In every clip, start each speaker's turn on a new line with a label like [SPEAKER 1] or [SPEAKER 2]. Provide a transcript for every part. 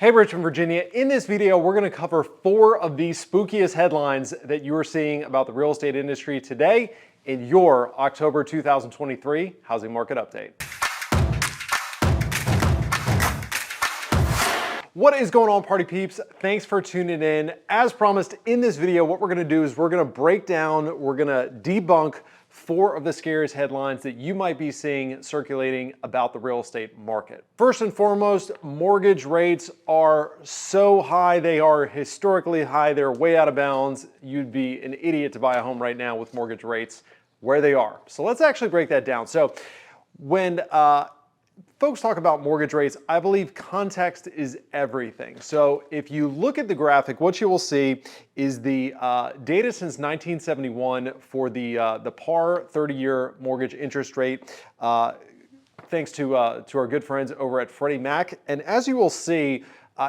[SPEAKER 1] Hey Richmond, Virginia. In this video, we're going to cover 4 of the spookiest headlines that you are seeing about the real estate industry today in your October 2023 housing market update. What is going on, party peeps? Thanks for tuning in. As promised, in this video, what we're going to do is we're going to break down, we're going to debunk 4 of the scariest headlines that you might be seeing circulating about the real estate market. First and foremost, mortgage rates are so high. They are historically high. They're way out of bounds. You'd be an idiot to buy a home right now with mortgage rates where they are. So let's actually break that down. So when folks talk about mortgage rates, I believe context is everything. So if you look at the graphic, what you will see is the data since 1971 for the par 30-year mortgage interest rate, thanks to our good friends over at Freddie Mac. And as you will see,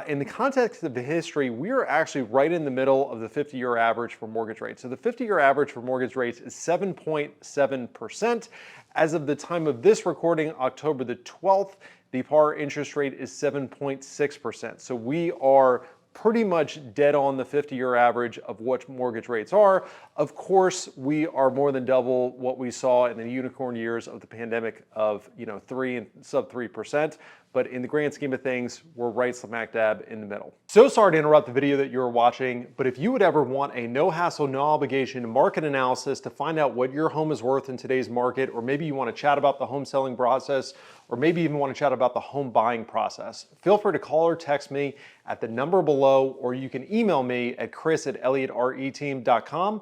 [SPEAKER 1] in the context of the history, we are actually right in the middle of the 50-year average for mortgage rates. So the 50-year average for mortgage rates is 7.7%. As of the time of this recording, October the 12th, the par interest rate is 7.6%. So we are pretty much dead on the 50-year average of what mortgage rates are. Of course, we are more than double what we saw in the unicorn years of the pandemic of, 3 and sub 3%. But in the grand scheme of things, we're right smack dab in the middle. So sorry to interrupt the video that you're watching, but if you would ever want a no hassle, no obligation market analysis to find out what your home is worth in today's market, or maybe you want to chat about the home selling process, or maybe even want to chat about the home buying process, feel free to call or text me at the number below, or you can email me at chris@elliottreteam.com.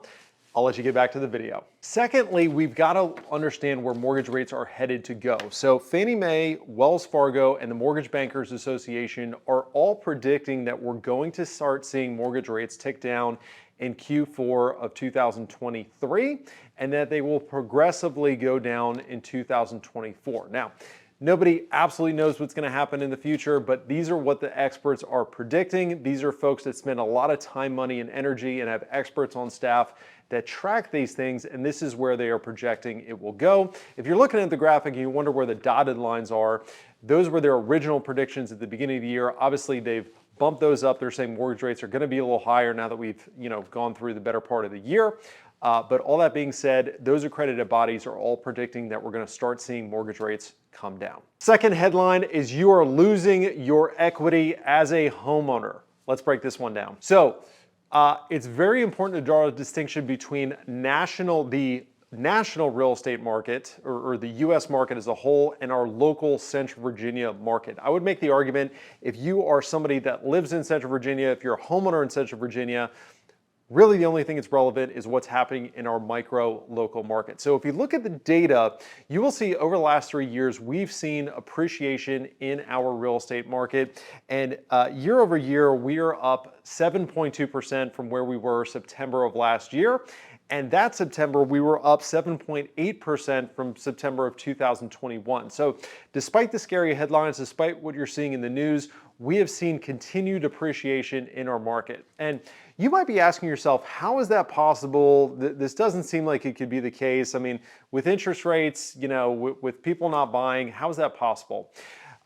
[SPEAKER 1] I'll let you get back to the video. Secondly, we've got to understand where mortgage rates are headed to go. So Fannie Mae, Wells Fargo, and the Mortgage Bankers Association are all predicting that we're going to start seeing mortgage rates tick down in Q4 of 2023, and that they will progressively go down in 2024. Now, nobody absolutely knows what's going to happen in the future, but these are what the experts are predicting. These are folks that spend a lot of time, money, and energy and have experts on staff that track these things, and this is where they are projecting it will go. If you're looking at the graphic and you wonder where the dotted lines are, those were their original predictions at the beginning of the year. Obviously, they've bumped those up. They're saying mortgage rates are going to be a little higher now that we've gone through the better part of the year. But all that being said, those accredited bodies are all predicting that we're going to start seeing mortgage rates come down. Second headline is you are losing your equity as a homeowner. Let's break this one down. So it's very important to draw a distinction between the national real estate market or the U.S. market as a whole and our local Central Virginia market. I would make the argument if you are somebody that lives in Central Virginia, if you're a homeowner in Central Virginia, really the only thing that's relevant is what's happening in our micro local market. So if you look at the data, you will see over the last 3 years, we've seen appreciation in our real estate market. And year over year, we are up 7.2% from where we were September of last year. And that September, we were up 7.8% from September of 2021. So despite the scary headlines, despite what you're seeing in the news, we have seen continued appreciation in our market. And you might be asking yourself, how is that possible? This doesn't seem like it could be the case. I mean, with interest rates, with people not buying, how is that possible?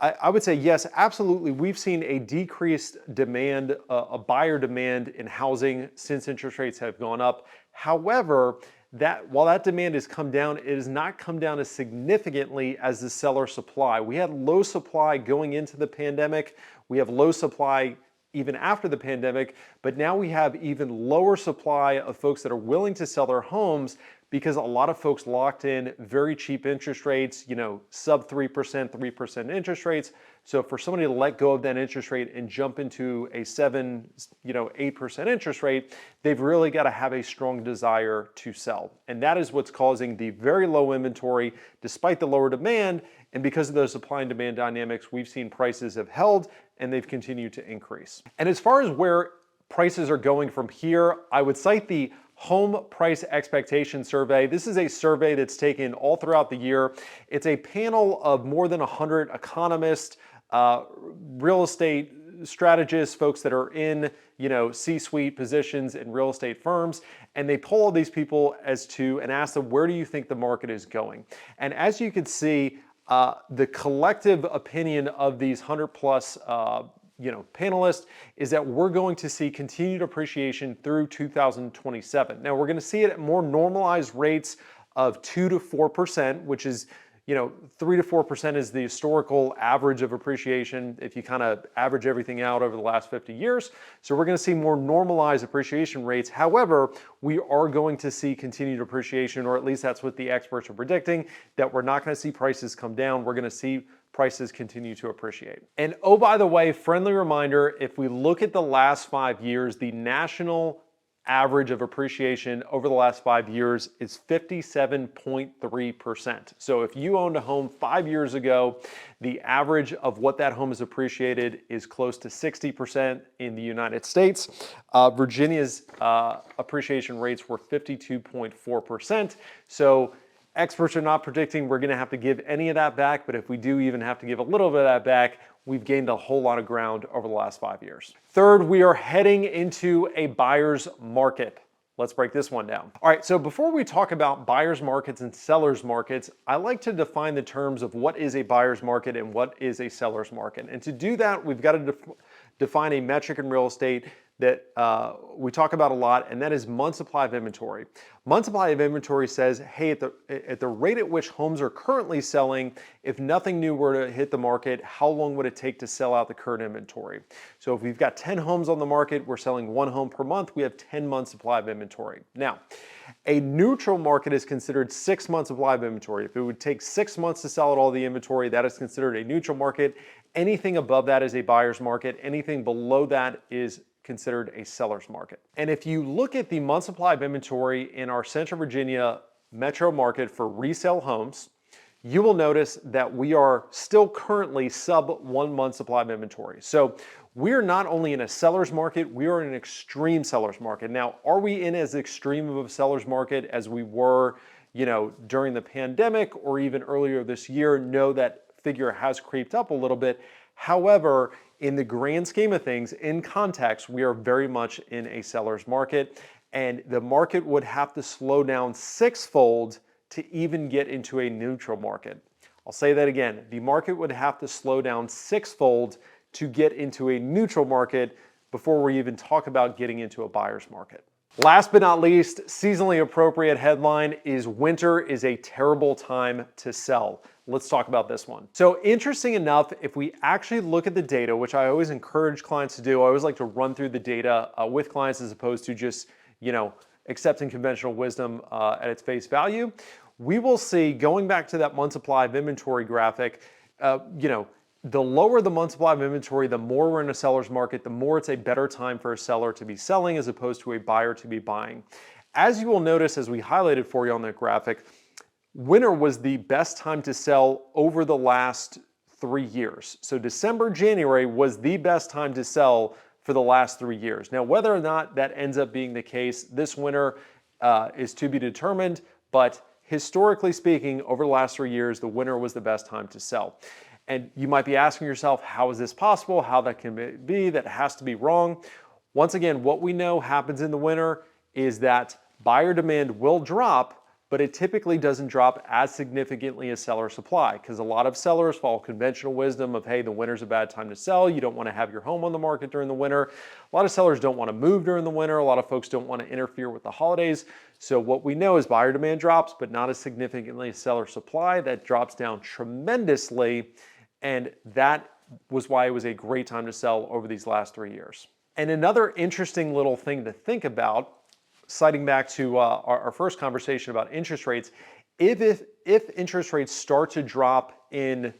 [SPEAKER 1] I would say yes, absolutely. We've seen a decreased demand, a buyer demand in housing since interest rates have gone up. However, while that demand has come down, it has not come down as significantly as the seller supply. We had low supply going into the pandemic. We have low supply even after the pandemic, but now we have even lower supply of folks that are willing to sell their homes because a lot of folks locked in very cheap interest rates, sub 3%, 3% interest rates. So for somebody to let go of that interest rate and jump into a 7, 8% interest rate, they've really got to have a strong desire to sell. And that is what's causing the very low inventory despite the lower demand. And because of those supply and demand dynamics, we've seen prices have held and they've continued to increase. And as far as where prices are going from here, I would cite the Home Price Expectation Survey. This is a survey that's taken all throughout the year. It's a panel of more than 100 economists, real estate strategists, folks that are in, C-suite positions in real estate firms, and they poll all these people and ask them, where do you think the market is going? And as you can see, the collective opinion of these 100 plus panelist, is that we're going to see continued appreciation through 2027. Now we're going to see it at more normalized rates of 2 to 4%, which is 3 to 4% is the historical average of appreciation if you kind of average everything out over the last 50 years. So we're going to see more normalized appreciation rates. However, we are going to see continued appreciation, or at least that's what the experts are predicting, that we're not going to see prices come down. We're going to see prices continue to appreciate. And oh, by the way, friendly reminder, if we look at the last 5 years, the national average of appreciation over the last 5 years is 57.3%. So if you owned a home 5 years ago, the average of what that home has appreciated is close to 60% in the United States. Virginia's appreciation rates were 52.4%. So experts are not predicting we're going to have to give any of that back, but if we do even have to give a little bit of that back, we've gained a whole lot of ground over the last 5 years. Third, we are heading into a buyer's market. Let's break this one down. All right, so before we talk about buyer's markets and seller's markets, I like to define the terms of what is a buyer's market and what is a seller's market. And to do that, we've got to define a metric in real estate that we talk about a lot, and that is month supply of inventory. Month supply of inventory says, hey, at the rate at which homes are currently selling, if nothing new were to hit the market, how long would it take to sell out the current inventory? So if we've got 10 homes on the market, we're selling 1 home per month, we have 10 months supply of inventory. Now, a neutral market is considered 6 months supply of inventory. If it would take 6 months to sell out all the inventory, that is considered a neutral market. Anything above that is a buyer's market. Anything below that is considered a seller's market. And if you look at the month supply of inventory in our Central Virginia metro market for resale homes, you will notice that we are still currently sub 1 month supply of inventory. So we're not only in a seller's market, we are in an extreme seller's market. Now, are we in as extreme of a seller's market as we were, during the pandemic or even earlier this year? No, that figure has creeped up a little bit. However, in the grand scheme of things, in context, we are very much in a seller's market, and the market would have to slow down 6-fold to even get into a neutral market. I'll say that again. The market would have to slow down 6-fold to get into a neutral market before we even talk about getting into a buyer's market. Last but not least, seasonally appropriate headline is winter is a terrible time to sell. Let's talk about this one. So interesting enough, if we actually look at the data, which I always encourage clients to do, I always like to run through the data with clients as opposed to just, accepting conventional wisdom at its face value. We will see, going back to that month supply of inventory graphic, the lower the month supply of inventory, the more we're in a seller's market, the more it's a better time for a seller to be selling as opposed to a buyer to be buying. As you will notice, as we highlighted for you on that graphic, winter was the best time to sell over the last 3 years. So December, January was the best time to sell for the last 3 years. Now, whether or not that ends up being the case this winter is to be determined, but historically speaking, over the last 3 years, the winter was the best time to sell. And you might be asking yourself, how is this possible? How that can be? That has to be wrong. Once again, what we know happens in the winter is that buyer demand will drop, but it typically doesn't drop as significantly as seller supply, because a lot of sellers follow conventional wisdom of, hey, the winter's a bad time to sell. You don't want to have your home on the market during the winter. A lot of sellers don't want to move during the winter. A lot of folks don't want to interfere with the holidays. So what we know is buyer demand drops, but not as significantly as seller supply. That drops down tremendously, and that was why it was a great time to sell over these last 3 years. And another interesting little thing to think about, citing back to our first conversation about interest rates, if interest rates start to drop in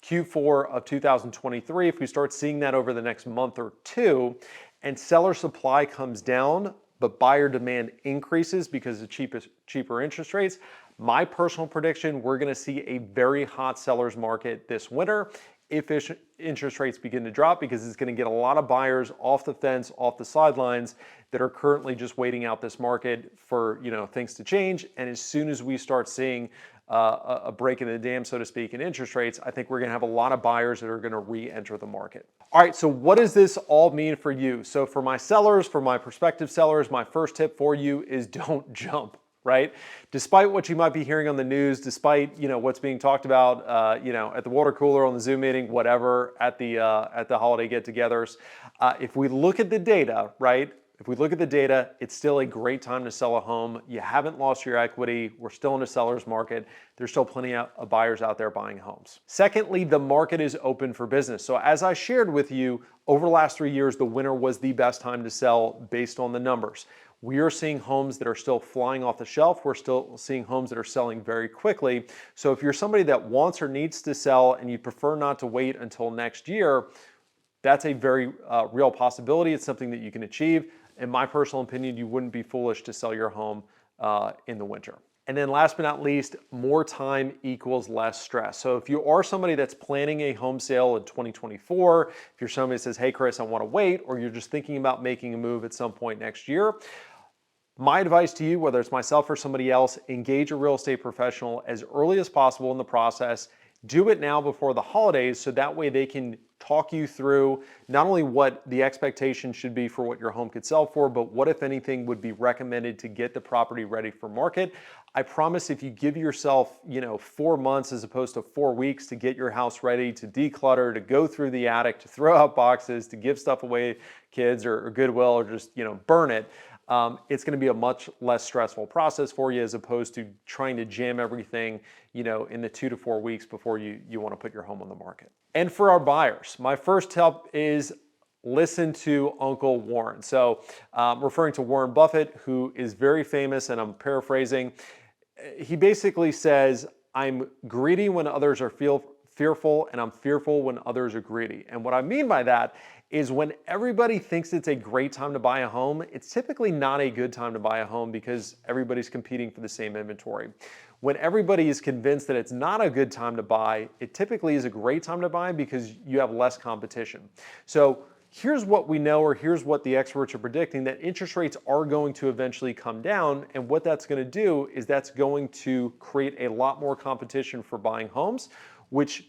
[SPEAKER 1] Q4 of 2023, if we start seeing that over the next month or two, and seller supply comes down, but buyer demand increases because of cheaper interest rates, my personal prediction, we're going to see a very hot seller's market this winter if interest rates begin to drop, because it's going to get a lot of buyers off the fence, off the sidelines, that are currently just waiting out this market for things to change. And as soon as we start seeing a break in the dam, so to speak, in interest rates, I think we're going to have a lot of buyers that are going to re-enter the market. All right, so what does this all mean for you? So for my sellers, for my prospective sellers, my first tip for you is don't jump. right? Despite what you might be hearing on the news, despite what's being talked about, at the water cooler, on the Zoom meeting, whatever, at the holiday get-togethers, if we look at the data, right? If we look at the data, it's still a great time to sell a home. You haven't lost your equity. We're still in a seller's market. There's still plenty of buyers out there buying homes. Secondly, the market is open for business. So as I shared with you, over the last 3 years, the winter was the best time to sell based on the numbers. We are seeing homes that are still flying off the shelf. We're still seeing homes that are selling very quickly. So if you're somebody that wants or needs to sell and you prefer not to wait until next year, that's a very real possibility. It's something that you can achieve. In my personal opinion, you wouldn't be foolish to sell your home in the winter. And then last but not least, more time equals less stress. So if you are somebody that's planning a home sale in 2024, if you're somebody that says, hey, Chris, I want to wait, or you're just thinking about making a move at some point next year, my advice to you, whether it's myself or somebody else, engage a real estate professional as early as possible in the process. Do it now before the holidays so that way they can talk you through not only what the expectation should be for what your home could sell for, but what, if anything, would be recommended to get the property ready for market. I promise if you give yourself, 4 months as opposed to 4 weeks to get your house ready, to declutter, to go through the attic, to throw out boxes, to give stuff away, kids or Goodwill, or just, burn it, it's going to be a much less stressful process for you as opposed to trying to jam everything, in the 2 to 4 weeks before you want to put your home on the market. And for our buyers, my first tip is listen to Uncle Warren. So referring to Warren Buffett, who is very famous, and I'm paraphrasing, he basically says, I'm greedy when others are fearful, and I'm fearful when others are greedy. And what I mean by that is when everybody thinks it's a great time to buy a home, it's typically not a good time to buy a home because everybody's competing for the same inventory. When everybody is convinced that it's not a good time to buy, it typically is a great time to buy because you have less competition. So here's what we know, or here's what the experts are predicting, that interest rates are going to eventually come down. And what that's going to do is that's going to create a lot more competition for buying homes, which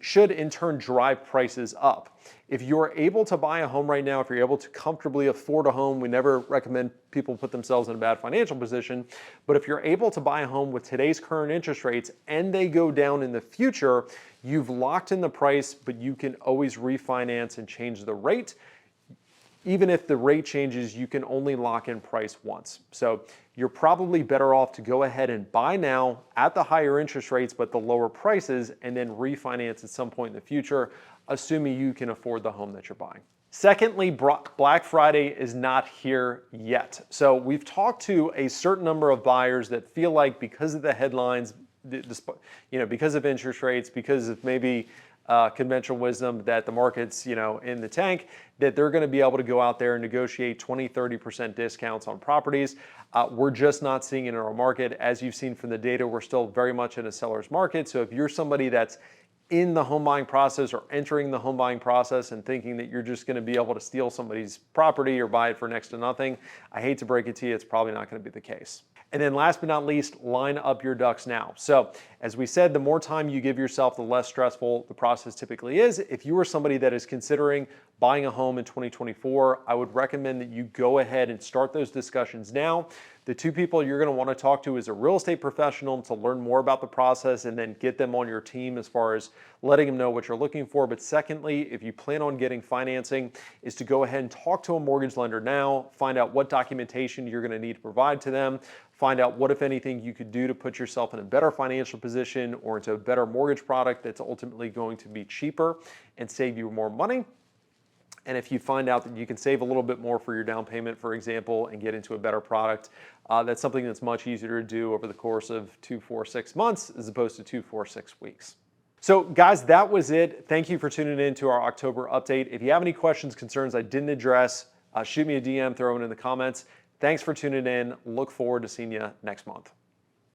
[SPEAKER 1] should in turn drive prices up. If you're able to buy a home right now, if you're able to comfortably afford a home, we never recommend people put themselves in a bad financial position, but if you're able to buy a home with today's current interest rates and they go down in the future, you've locked in the price, but you can always refinance and change the rate. Even if the rate changes, you can only lock in price once. So you're probably better off to go ahead and buy now at the higher interest rates, but the lower prices, and then refinance at some point in the future, assuming you can afford the home that you're buying. Secondly, Black Friday is not here yet. So we've talked to a certain number of buyers that feel like because of the headlines, because of interest rates, because of maybe conventional wisdom that the market's in the tank, that they're going to be able to go out there and negotiate 20-30% discounts on properties. We're just not seeing it in our market. As you've seen from the data, we're still very much in a seller's market. So if you're somebody that's in the home buying process or entering the home buying process and thinking that you're just going to be able to steal somebody's property or buy it for next to nothing, I hate to break it to you, it's probably not going to be the case. And then last but not least, line up your ducks now. So as we said, the more time you give yourself, the less stressful the process typically is. If you are somebody that is considering buying a home in 2024, I would recommend that you go ahead and start those discussions now. The two people you're going to want to talk to is a real estate professional to learn more about the process and then get them on your team as far as letting them know what you're looking for. But secondly, if you plan on getting financing, is to go ahead and talk to a mortgage lender now, find out what documentation you're going to need to provide to them, find out what, if anything, you could do to put yourself in a better financial position or into a better mortgage product that's ultimately going to be cheaper and save you more money. And if you find out that you can save a little bit more for your down payment, for example, and get into a better product, that's something that's much easier to do over the course of 2, 4, 6 months as opposed to 2, 4, 6 weeks. So guys, that was it. Thank you for tuning in to our October update. If you have any questions, concerns I didn't address, shoot me a DM, throw it in the comments. Thanks for tuning in. Look forward to seeing you next month.